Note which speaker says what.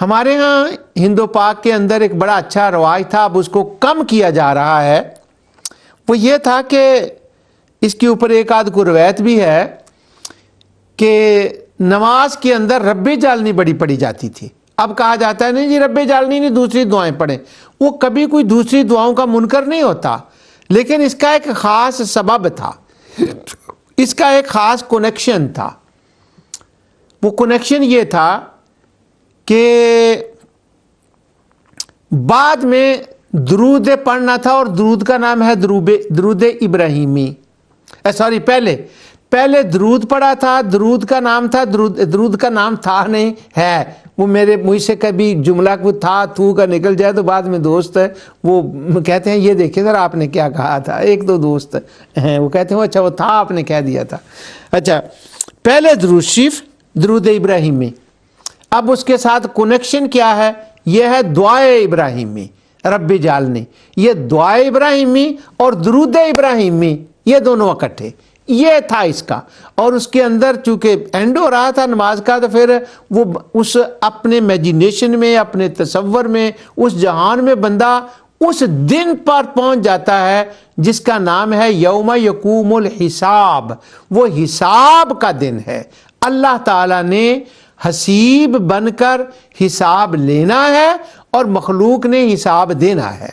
Speaker 1: ہمارے ہاں ہند و پاک کے اندر ایک بڑا اچھا رواج تھا، اب اس کو کم کیا جا رہا ہے۔ وہ یہ تھا کہ اس کے اوپر ایک آدھ کو روایت بھی ہے کہ نماز کے اندر رب جعلنی بڑی پڑھی جاتی تھی۔ اب کہا جاتا ہے نہیں جی رب جعلنی نہیں، دوسری دعائیں پڑھیں۔ وہ کبھی کوئی دوسری دعاؤں کا منکر نہیں ہوتا، لیکن اس کا ایک خاص سبب تھا، اس کا ایک خاص کنیکشن تھا۔ وہ کنیکشن یہ تھا کہ بعد میں درود پڑھنا تھا، اور درود کا نام ہے درود ابراہیمی۔ پہلے درود پڑھا تھا، درود کا نام تھا، درود کا نام تھا نہیں ہے۔ وہ مجھ سے کبھی جملہ کو تھا تو کا نکل جائے تو بعد میں دوست ہے وہ کہتے ہیں یہ دیکھیں ذرا آپ نے کیا کہا تھا، ایک دو دوست ہیں وہ کہتے ہیں اچھا وہ تھا آپ نے کہہ دیا تھا۔ اچھا پہلے درود شریف درود ابراہیمی، اب اس کے ساتھ کنیکشن کیا ہے؟ یہ ہے دعائے ابراہیمی، رب جعلنی، یہ دعائے ابراہیمی اور درود ابراہیمی یہ دونوں اکٹھے، یہ تھا اس کا۔ اور اس کے اندر چونکہ اینڈ ہو رہا تھا نماز کا، تو پھر وہ اس اپنے امیجینیشن میں، اپنے تصور میں، اس جہان میں بندہ اس دن پر پہنچ جاتا ہے جس کا نام ہے یوم یقوم الحساب۔ وہ حساب کا دن ہے، اللہ تعالیٰ نے حسیب بن کر حساب لینا ہے اور مخلوق نے حساب دینا ہے۔